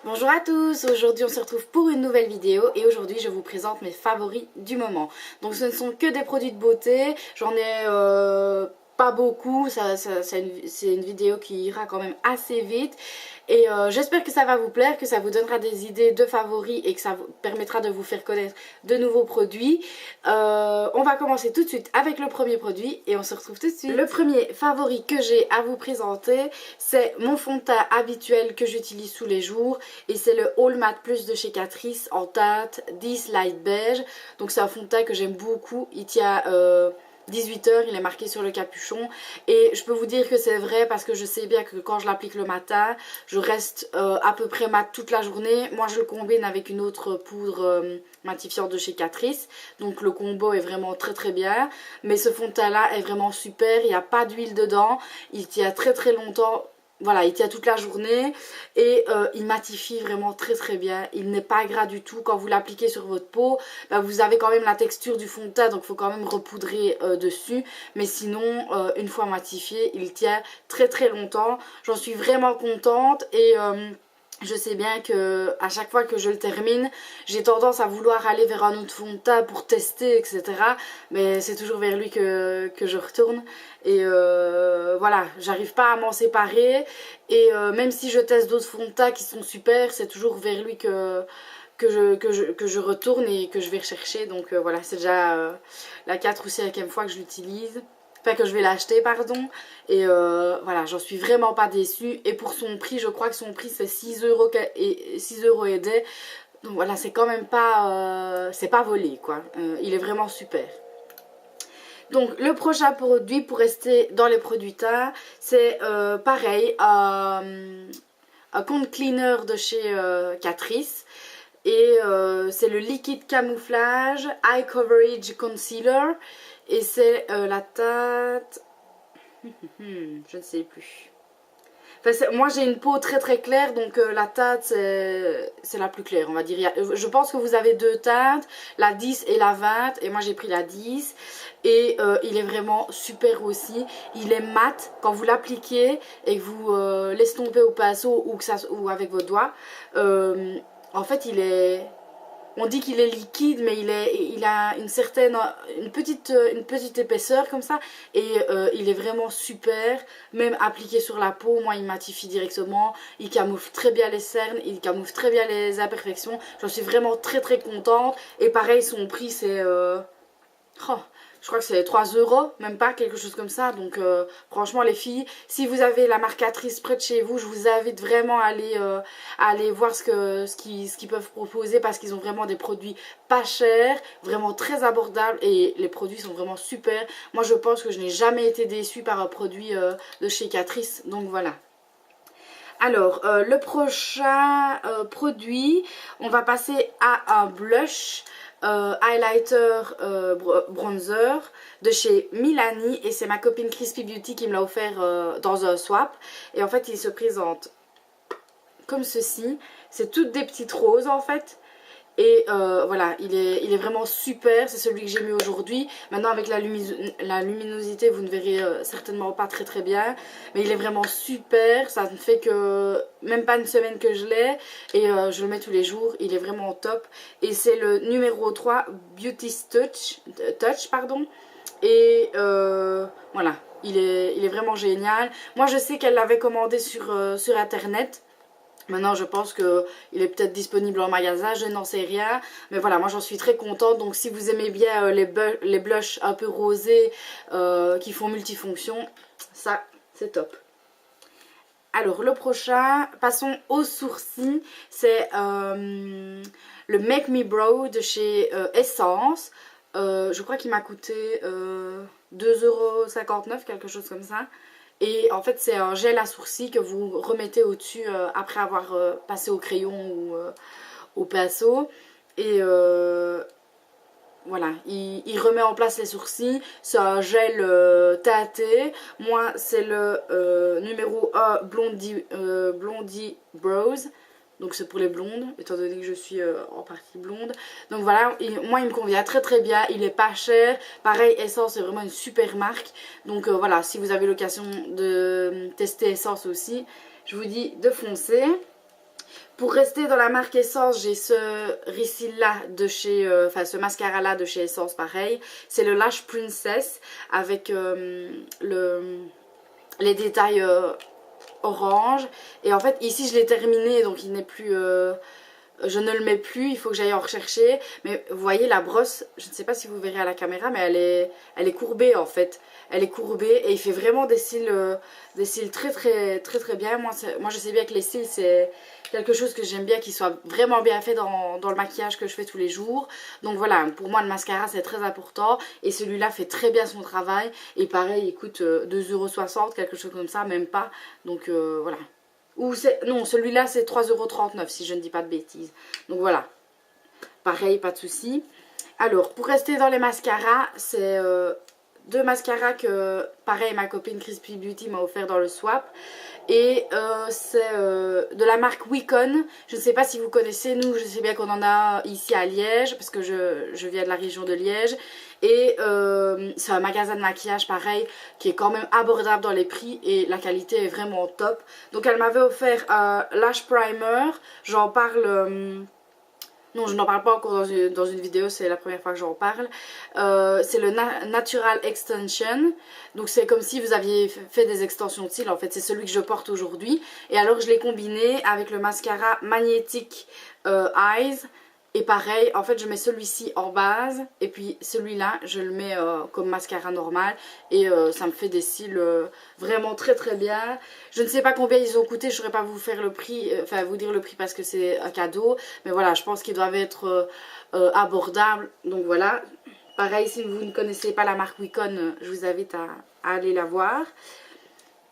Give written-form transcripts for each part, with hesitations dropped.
Bonjour à tous, aujourd'hui on se retrouve pour une nouvelle vidéo et aujourd'hui je vous présente mes favoris du moment. Donc ce ne sont que des produits de beauté, j'en ai pas beaucoup, c'est une vidéo qui ira quand même assez vite. Et j'espère que ça va vous plaire, que ça vous donnera des idées de favoris et que ça vous permettra de vous faire connaître de nouveaux produits. On va commencer tout de suite avec le premier produit et on se retrouve tout de suite. Le premier favori que j'ai à vous présenter, c'est mon fond de teint habituel que j'utilise tous les jours. Et c'est le All Matte Plus de chez Catrice en teinte 10 Light Beige. Donc c'est un fond de teint que j'aime beaucoup, il tient 18 heures, il est marqué sur le capuchon et je peux vous dire que c'est vrai parce que je sais bien que quand je l'applique le matin je reste à peu près mat toute la journée. Moi je le combine avec une autre poudre matifiante de chez Catrice, donc le combo est vraiment très bien, mais ce fond de teint là est vraiment super, il n'y a pas d'huile dedans, il tient très longtemps. Voilà, il tient toute la journée et il matifie vraiment très bien. Il n'est pas gras du tout. Quand vous l'appliquez sur votre peau, bah, vous avez quand même la texture du fond de teint, donc il faut quand même repoudrer dessus. Mais sinon, une fois matifié, il tient très longtemps. J'en suis vraiment contente et je sais bien que à chaque fois que je le termine, j'ai tendance à vouloir aller vers un autre fond de teint pour tester, etc. Mais c'est toujours vers lui que je retourne. Et voilà, j'arrive pas à m'en séparer. Et même si je teste d'autres fonds de teint qui sont super, c'est toujours vers lui que je retourne et que je vais rechercher. Donc voilà, c'est déjà la 4 ou 5e fois que je l'utilise. Enfin que je vais l'acheter pardon. Et voilà, j'en suis vraiment pas déçue. Et pour son prix, je crois que son prix c'est 6 euros et 6 euros et des. Donc voilà, c'est quand même pas c'est pas volé quoi. Il est vraiment super. Donc le prochain produit pour rester dans les produits teint, c'est pareil, un contour cleaner de chez Catrice. Et c'est le liquide camouflage Eye Coverage Concealer. Et c'est la teinte... je ne sais plus. Enfin, moi j'ai une peau très claire, donc la teinte c'est la plus claire on va dire. Je pense que vous avez deux teintes, la 10 et la 20, et moi j'ai pris la 10. Et il est vraiment super aussi. Il est mat quand vous l'appliquez et que vous l'estompez au pinceau ou avec vos doigts. En fait il est... On dit qu'il est liquide, mais il a une petite épaisseur comme ça. Et il est vraiment super, même appliqué sur la peau. Moi, il matifie directement. Il camoufle très bien les cernes, il camoufle très bien les imperfections. J'en suis vraiment très contente. Et pareil, son prix, c'est... je crois que c'est 3 euros, même pas, quelque chose comme ça. Donc franchement les filles, si vous avez la marque Catrice près de chez vous, je vous invite vraiment à aller voir ce qu'ils peuvent proposer, parce qu'ils ont vraiment des produits pas chers, vraiment très abordables, et les produits sont vraiment super. Moi je pense que je n'ai jamais été déçue par un produit de chez Catrice, donc voilà. Alors, le prochain produit, on va passer à un blush highlighter bronzer de chez Milani. Et c'est ma copine Crispy Beauty qui me l'a offert dans un swap. Et en fait, il se présente comme ceci. C'est toutes des petites roses en fait. Et voilà, il est vraiment super, c'est celui que j'ai mis aujourd'hui. Maintenant avec la luminosité vous ne verrez certainement pas très bien. Mais il est vraiment super, ça ne fait que même pas une semaine que je l'ai. Et je le mets tous les jours, il est vraiment top. Et c'est le numéro 3 Beauty Touch pardon. Et voilà, il est vraiment génial. Moi je sais qu'elle l'avait commandé sur internet. Maintenant je pense qu'il est peut-être disponible en magasin, je n'en sais rien. Mais voilà, moi j'en suis très contente. Donc si vous aimez bien les blushs un peu rosés qui font multifonction, ça c'est top. Alors le prochain, passons aux sourcils. C'est le Make Me Brow de chez Essence. Je crois qu'il m'a coûté 2,59 €, quelque chose comme ça. Et en fait c'est un gel à sourcils que vous remettez au-dessus après avoir passé au crayon ou au pinceau. Et voilà, il remet en place les sourcils. C'est un gel teinté. Moi c'est le numéro 1 Blondie Brows. Donc c'est pour les blondes, étant donné que je suis en partie blonde. Donc voilà, moi il me convient très bien, il est pas cher. Pareil, Essence c'est vraiment une super marque. Donc voilà, si vous avez l'occasion de tester Essence aussi, je vous dis de foncer. Pour rester dans la marque Essence, j'ai ce Reseal là de chez, ce mascara là de chez Essence pareil. C'est le Lash Princess avec les détails orange. Et en fait ici je l'ai terminé donc il n'est plus... je ne le mets plus, il faut que j'aille en rechercher. Mais vous voyez la brosse, je ne sais pas si vous verrez à la caméra, mais elle est courbée en fait. Elle est courbée et il fait vraiment des cils très bien. Moi je sais bien que les cils c'est quelque chose que j'aime bien, qui soit vraiment bien fait dans le maquillage que je fais tous les jours. Donc voilà, pour moi le mascara c'est très important. Et celui-là fait très bien son travail. Et pareil, il coûte 2,60 €, quelque chose comme ça, même pas. Donc voilà. Ou non, celui-là c'est 3,39 € si je ne dis pas de bêtises. Donc voilà, pareil, pas de souci. Alors, pour rester dans les mascaras, c'est deux mascaras que, pareil, ma copine Crispy Beauty m'a offert dans le swap. Et c'est de la marque Wicon. Je ne sais pas si vous connaissez, nous je sais bien qu'on en a ici à Liège, parce que je viens de la région de Liège. Et c'est un magasin de maquillage pareil, qui est quand même abordable dans les prix et la qualité est vraiment top. Donc elle m'avait offert un Lash Primer, j'en parle... non, je n'en parle pas encore dans une vidéo, c'est la première fois que j'en parle. C'est le Natural Extension. Donc c'est comme si vous aviez fait des extensions de cils. En fait, c'est celui que je porte aujourd'hui. Et alors je l'ai combiné avec le mascara Magnetic Eyes. Et pareil, en fait je mets celui-ci en base. Et puis celui-là, je le mets comme mascara normal. Et ça me fait des cils vraiment très bien. Je ne sais pas combien ils ont coûté, je ne saurais pas vous faire le prix, enfin vous dire le prix parce que c'est un cadeau. Mais voilà, je pense qu'ils doivent être abordables. Donc voilà, pareil, si vous ne connaissez pas la marque Wicon, je vous invite à aller la voir.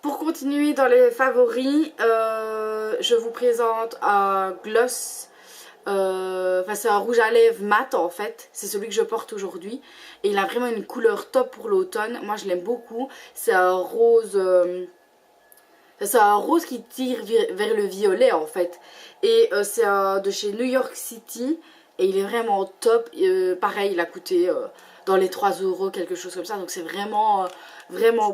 Pour continuer dans les favoris, je vous présente un gloss. C'est un rouge à lèvres mat en fait, c'est celui que je porte aujourd'hui et il a vraiment une couleur top pour l'automne. Moi je l'aime beaucoup, c'est un rose qui tire vers le violet en fait. Et c'est de chez New York City et il est vraiment top. Pareil, il a coûté dans les 3 €, quelque chose comme ça, donc c'est vraiment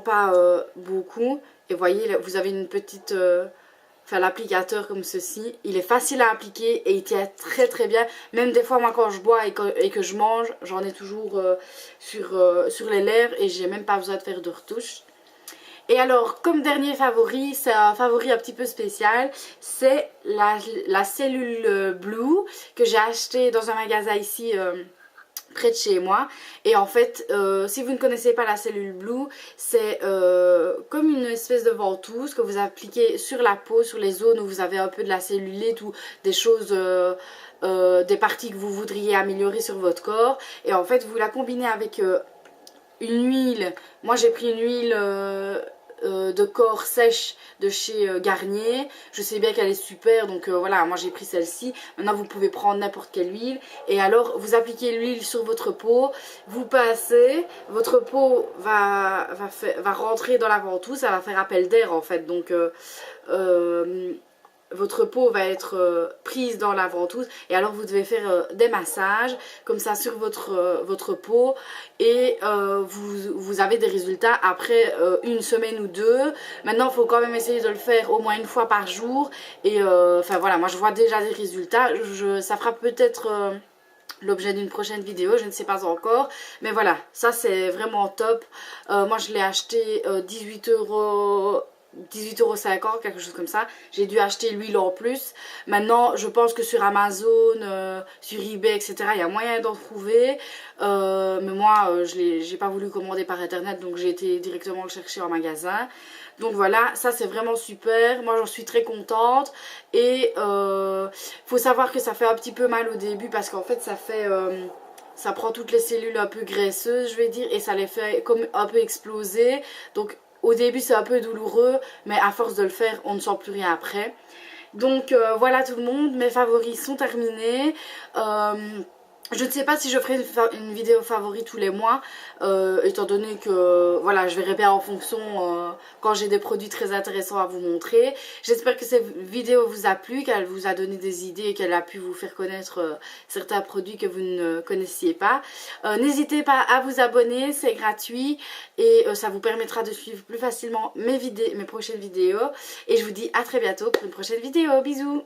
pas beaucoup. Et vous voyez, vous avez une petite... l'applicateur comme ceci, il est facile à appliquer et il tient très bien. Même des fois moi quand je bois et que je mange, j'en ai toujours sur les lèvres et j'ai même pas besoin de faire de retouche. Et alors comme dernier favori, c'est un favori un petit peu spécial, c'est la cellule Blue que j'ai acheté dans un magasin ici près de chez moi. Et en fait si vous ne connaissez pas la cellule Blue, c'est comme une espèce de ventouse que vous appliquez sur la peau, sur les zones où vous avez un peu de la cellulite ou des choses des parties que vous voudriez améliorer sur votre corps. Et en fait vous la combinez avec une huile. Moi j'ai pris une huile de corps sèche de chez Garnier. Je sais bien qu'elle est super, donc voilà, moi j'ai pris celle-ci. Maintenant vous pouvez prendre n'importe quelle huile et alors vous appliquez l'huile sur votre peau, vous pincez, votre peau va rentrer dans la ventouse, ça va faire appel d'air en fait, donc votre peau va être prise dans la ventouse et alors vous devez faire des massages comme ça sur votre peau et vous avez des résultats après une semaine ou deux. Maintenant il faut quand même essayer de le faire au moins une fois par jour et voilà, moi je vois déjà des résultats. Ça fera peut-être l'objet d'une prochaine vidéo, je ne sais pas encore, mais voilà, ça c'est vraiment top. Moi je l'ai acheté 18,50 €, quelque chose comme ça. J'ai dû acheter l'huile en plus. Maintenant, je pense que sur Amazon, sur eBay, etc., il y a moyen d'en trouver. Mais moi, j'ai pas voulu commander par internet, donc j'ai été directement le chercher en magasin. Donc voilà, ça c'est vraiment super. Moi, j'en suis très contente. Et faut savoir que ça fait un petit peu mal au début parce qu'en fait, ça prend toutes les cellules un peu graisseuses, je vais dire, et ça les fait comme un peu exploser. Donc au début c'est un peu douloureux, mais à force de le faire on ne sent plus rien après. Donc voilà tout le monde, mes favoris sont terminés. Je ne sais pas si je ferai une vidéo favori tous les mois, étant donné que voilà, je verrai bien en fonction quand j'ai des produits très intéressants à vous montrer. J'espère que cette vidéo vous a plu, qu'elle vous a donné des idées et qu'elle a pu vous faire connaître certains produits que vous ne connaissiez pas. N'hésitez pas à vous abonner, c'est gratuit et ça vous permettra de suivre plus facilement mes prochaines vidéos. Et je vous dis à très bientôt pour une prochaine vidéo. Bisous!